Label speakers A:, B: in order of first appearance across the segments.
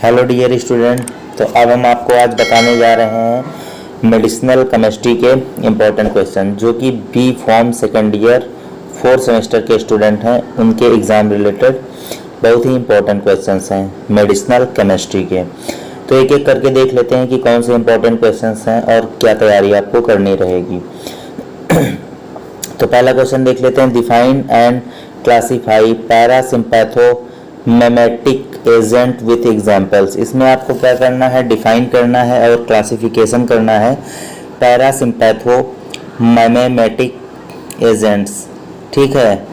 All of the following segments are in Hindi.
A: Hello dear student. तो अब हम आपको आज बताने जा रहे हैं मेडिसिनल केमिस्ट्री के इम्पोर्टेंट क्वेश्चन जो कि B pharm second year 4 semester के स्टूडेंट हैं, उनके एग्ज़ाम रिलेटेड बहुत ही इम्पोर्टेंट क्वेश्चंस हैं मेडिसिनल केमिस्ट्री के। तो एक एक करके देख लेते हैं कि कौन से इम्पोर्टेंट क्वेश्चंस हैं और क्या तैयारी आपको करनी रहेगी। तो पहला क्वेश्चन देख लेते हैं, define and classify parasympathomimetic agent with examples. इसमें आपको क्या करना है, डिफाइन करना है और क्लासिफिकेशन करना है पैरासिम्पैथोमिमेटिक एजेंट्स। ठीक है,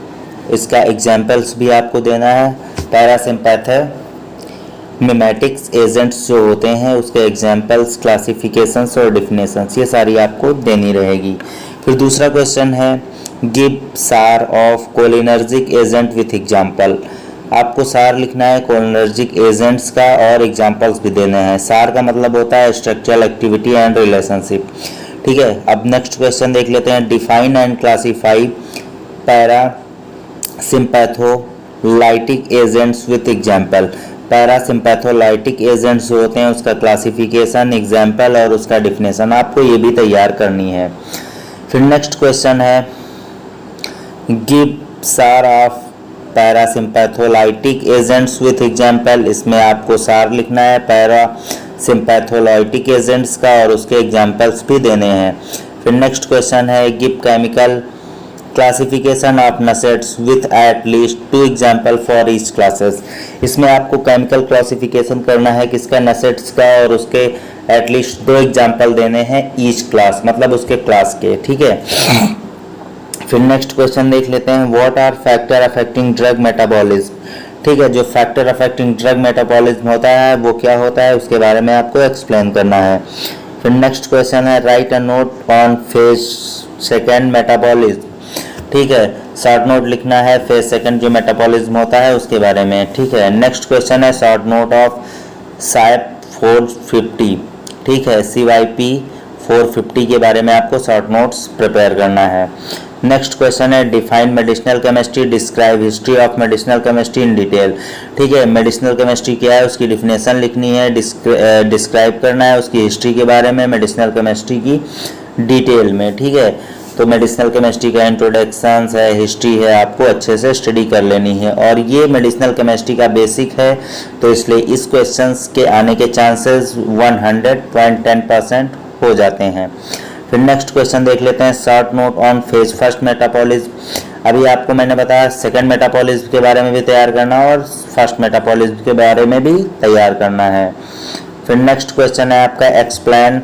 A: इसका एग्जाम्पल्स भी आपको देना है। पैरासिम्पैथोमिमेटिक्स एजेंट्स जो होते हैं उसके एग्जाम्पल्स, क्लासिफिकेशंस और डिफिनेशंस, ये सारी आपको देनी रहेगी। फिर दूसरा क्वेश्चन है, गिव सार of cholinergic agent with example. आपको सार लिखना है कोलिनर्जिक एजेंट्स का और एग्जाम्पल्स भी देने हैं। सार का मतलब होता है स्ट्रक्चरल एक्टिविटी एंड रिलेशनशिप। ठीक है, अब नेक्स्ट क्वेश्चन देख लेते हैं, define and classify parasympatholytic agents with example. Parasympatholytic agents जो होते हैं उसका क्लासिफिकेशन, एग्जाम्पल और उसका डिफिनेशन आपको ये भी तैयार करनी है। फिर नेक्स्ट क्वेश्चन है, गिव सार of parasympatholytic agents with example. इसमें आपको सार लिखना है पैरासिम्पैथोलाइटिक एजेंट्स का और उसके एग्जाम्पल्स भी देने हैं। फिर नेक्स्ट क्वेश्चन है, give chemical classification of NSAIDs with at least 2 example for each classes. इसमें आपको केमिकल क्लासिफिकेशन करना है किसका, नसेट्स का, और उसके एटलीस्ट 2 एग्जाम्पल देने हैं ईच क्लास, मतलब उसके क्लास के। ठीक है, फिर नेक्स्ट क्वेश्चन देख लेते हैं, what are factor affecting drug metabolism. ठीक है, जो फैक्टर अफेक्टिंग ड्रग मेटाबॉलिज्म होता है वो क्या होता है उसके बारे में आपको एक्सप्लेन करना है। फिर नेक्स्ट क्वेश्चन है, write a note on phase second metabolism. ठीक है, शॉर्ट नोट लिखना है फेज सेकेंड जो मेटाबॉलिज्म होता है उसके बारे में। ठीक है, नेक्स्ट क्वेश्चन है, शॉर्ट नोट ऑफ साइप 450। ठीक है, CYP 450 के बारे में आपको शॉर्ट नोट्स प्रिपेयर करना है। नेक्स्ट क्वेश्चन है, define medicinal chemistry, describe history of medicinal chemistry in detail. ठीक है, मेडिसिनल केमिस्ट्री क्या है उसकी डिफिनेशन लिखनी है, डिस्क्राइब करना है उसकी हिस्ट्री के बारे में मेडिसिनल केमिस्ट्री की डिटेल में। ठीक है, तो मेडिसिनल केमिस्ट्री का इंट्रोडक्शन है, हिस्ट्री है, आपको अच्छे से स्टडी कर लेनी है और ये मेडिसिनल केमिस्ट्री का बेसिक है, तो इसलिए इस क्वेश्चंस के आने के चांसेस 100.10% हो जाते हैं। फिर नेक्स्ट क्वेश्चन देख लेते हैं, short note on phase first metabolism. अभी आपको मैंने बताया सेकंड मेटाबॉलिज्म के बारे में भी तैयार करना और फर्स्ट मेटाबॉलिज्म के बारे में भी तैयार करना है। फिर नेक्स्ट क्वेश्चन है आपका, explain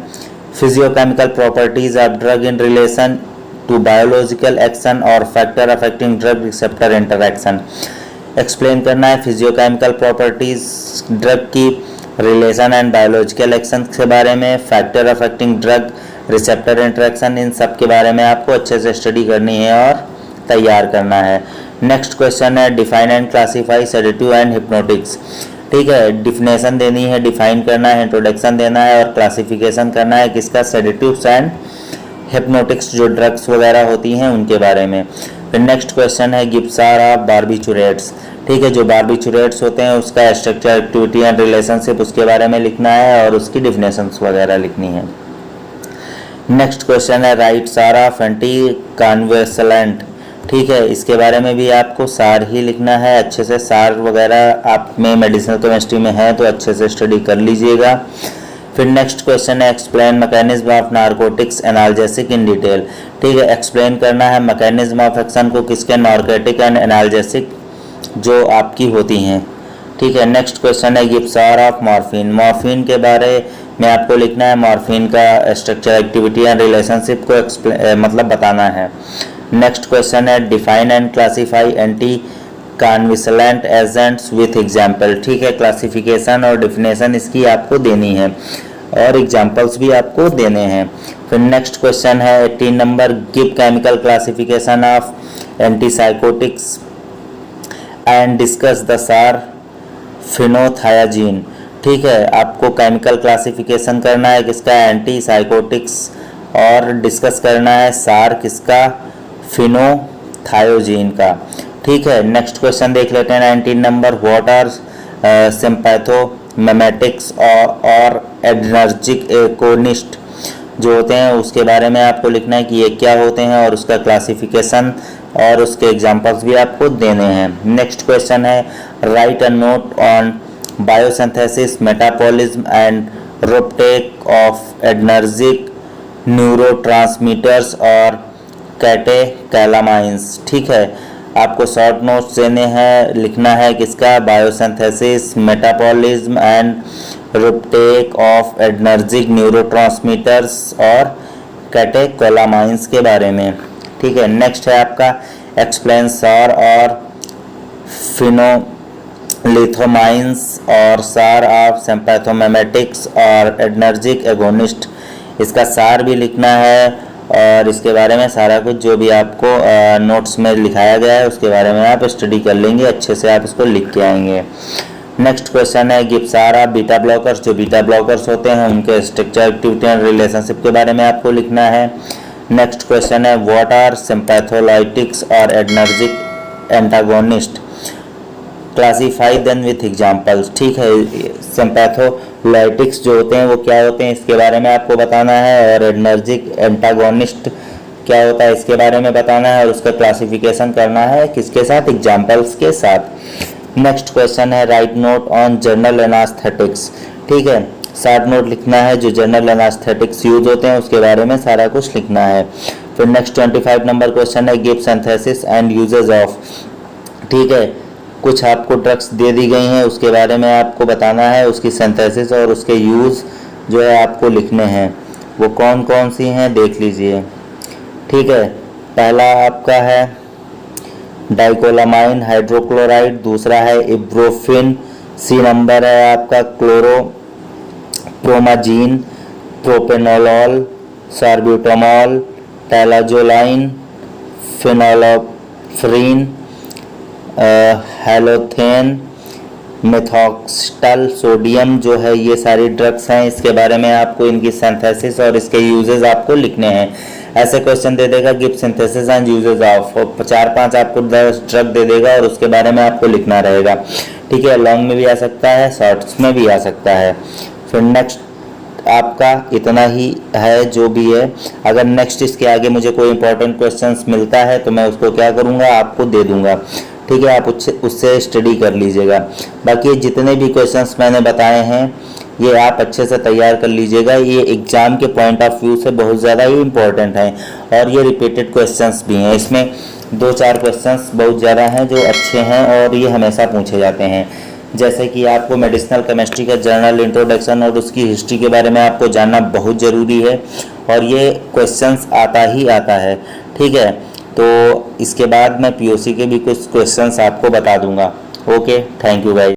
A: physicochemical properties of drug in relation to biological action और factor affecting drug receptor interaction. Explain करना है फिजियोकेमिकल प्रॉपर्टीज ड्रग की रिलेशन एंड बायोलॉजिकल एक्शन के बारे में, factor affecting drug receptor interaction, इन सब के बारे में आपको अच्छे से स्टडी करनी है और तैयार करना है। नेक्स्ट क्वेश्चन है, define and classify sedative and hypnotics. ठीक है, डिफिनेशन देनी है, डिफाइन करना है, इंट्रोडक्शन देना है और क्लासिफिकेशन करना है किसका, सेडेटिव्स एंड हिप्नोटिक्स जो ड्रग्स वगैरह होती हैं उनके बारे में। फिर नेक्स्ट क्वेश्चन है, गिव सार ऑफ बार्बिचुरेट्स। ठीक है, जो बार्बिचुरेट्स होते हैं उसका स्ट्रक्चर, एक्टिविटी एंड रिलेशनशिप उसके बारे में लिखना है और उसकी डिफिनेशंस वगैरह लिखनी है। नेक्स्ट क्वेश्चन है, राइट सार ऑफ एंटी कन्वर्सेलेंट। ठीक है, इसके बारे में भी आपको सार ही लिखना है, अच्छे से सार वगैरह आप में मेडिसिनल केमिस्ट्री में है तो अच्छे से स्टडी कर लीजिएगा। फिर नेक्स्ट क्वेश्चन है, explain mechanism of narcotics analgesic in detail. ठीक है, एक्सप्लेन करना है मैकेनिज्म ऑफ एक्शन को किसके, नारकोटिक एंड एनाल्जेसिक जो आपकी होती हैं। ठीक है, नेक्स्ट क्वेश्चन है, गिव सार ऑफ मॉर्फिन। मॉर्फिन के बारे में आपको लिखना है, मॉर्फिन का स्ट्रक्चर, एक्टिविटी एंड रिलेशनशिप को मतलब बताना है। नेक्स्ट क्वेश्चन है, define and classify anticonvulsant agents with example. ठीक है, क्लासिफिकेशन और डिफिनेशन इसकी आपको देनी है और एग्जाम्पल्स भी आपको देने हैं। फिर नेक्स्ट क्वेश्चन है 18 number, give chemical classification of antipsychotics and discuss the सार फिनोथायाजीन। ठीक है, आपको केमिकल क्लासिफिकेशन करना है किसका, एंटीसाइकोटिक्स, और डिस्कस करना है सार किसका, फिनोथायोजीन का। ठीक है, नेक्स्ट क्वेश्चन देख लेते हैं 19 नंबर, व्हाट आर सिम्पैथो मेमेटिक्स और एनर्जिक एकोनिस्ट जो होते हैं उसके बारे में आपको लिखना है कि ये क्या होते हैं और उसका क्लासिफिकेशन और उसके एग्जांपल्स भी आपको देने हैं। नेक्स्ट क्वेश्चन है write a note on biosynthesis, metabolism and reuptake of adrenergic neurotransmitters और कैटेकैलामाइंस। ठीक है, आपको शॉर्ट नोट्स देने हैं, लिखना है किसका, biosynthesis, metabolism and reuptake of adrenergic neurotransmitters और कैटेकैलामाइंस के बारे में। ठीक है, नेक्स्ट है आपका एक्सप्लेन सार और फिनोलिथोमाइंस और सार ऑफ सिंपैथोमिमेटिक्स और एनर्जिक एगोनिस्ट। इसका सार भी लिखना है और इसके बारे में सारा कुछ जो भी आपको नोट्स में लिखाया गया है उसके बारे में आप स्टडी कर लेंगे, अच्छे से आप इसको लिख के आएंगे। नेक्स्ट क्वेश्चन है गिव सारा बीटा ब्लॉकर्स। जो बीटा ब्लॉकर्स होते हैं उनके स्ट्रक्चर, एक्टिविटी एंड रिलेशनशिप के बारे में आपको लिखना है। नेक्स्ट क्वेश्चन है व्हाट आर सिंपैथोलाइटिक्स और energic antagonist, classify them with examples. ठीक है, सिंपैथोलाइटिक्स जो होते हैं वो क्या होते हैं इसके बारे में आपको बताना है और एनर्जिक एंटागोनिस्ट क्या होता है इसके बारे में बताना है और उसका क्लासिफिकेशन करना है किसके साथ, एग्जांपल्स के साथ। नेक्स्ट क्वेश्चन है right note on general anaesthetics. ठीक है, शॉर्ट नोट लिखना है जो जनरल एनास्थेटिक्स यूज होते हैं उसके बारे में सारा कुछ लिखना है। फिर नेक्स्ट 25 नंबर क्वेश्चन है give synthesis and uses of. ठीक है, कुछ आपको ड्रग्स दे दी गई हैं उसके बारे में आपको बताना है, उसकी सिंथेसिस और उसके यूज़ जो है आपको लिखने हैं, वो कौन कौन सी हैं देख लीजिए। ठीक है, पहला आपका है डाइकोलामाइन हाइड्रोक्लोराइड, दूसरा है इब्रोफिन, सी नंबर है आपका क्लोरोप्रोमाजीन, प्रोपेनोलॉल, सार्ब्यूटामॉल, टैलाजोलाइन, फिनोल्फ्रीन, हेलोथेन, मेथॉक्सटल, सोडियम जो है ये सारी ड्रग्स हैं। इसके बारे में आपको इनकी सिंथेसिस और इसके यूजेस आपको लिखने हैं। ऐसे क्वेश्चन दे देगा give synthesis and uses of, और 4-5 आपको ड्रग दे देगा और उसके बारे में आपको लिखना रहेगा। ठीक है, लॉन्ग में भी आ सकता है, शॉर्ट्स में भी आ सकता है। फिर नेक्स्ट आपका इतना ही है जो भी है। अगर नेक्स्ट इसके आगे मुझे कोई इंपॉर्टेंट क्वेश्चंस मिलता है तो मैं उसको क्या करूँगा, आपको दे दूँगा। ठीक है, आप उससे स्टडी कर लीजिएगा। बाकी जितने भी क्वेश्चंस मैंने बताए हैं ये आप अच्छे से तैयार कर लीजिएगा, ये एग्ज़ाम के पॉइंट ऑफ व्यू से बहुत ज़्यादा ही इम्पोर्टेंट हैं और ये रिपीटेड क्वेश्चंस भी हैं। इसमें 2-4 क्वेश्चंस बहुत ज़्यादा हैं जो अच्छे हैं और ये हमेशा पूछे जाते हैं। जैसे कि आपको मेडिसिनल केमिस्ट्री का जर्नल इंट्रोडक्शन और उसकी हिस्ट्री के बारे में आपको जानना बहुत ज़रूरी है और ये क्वेश्चंस आता ही आता है। ठीक है, तो इसके बाद मैं पीओसी के भी कुछ क्वेश्चंस आपको बता दूंगा। Okay, thank you guys.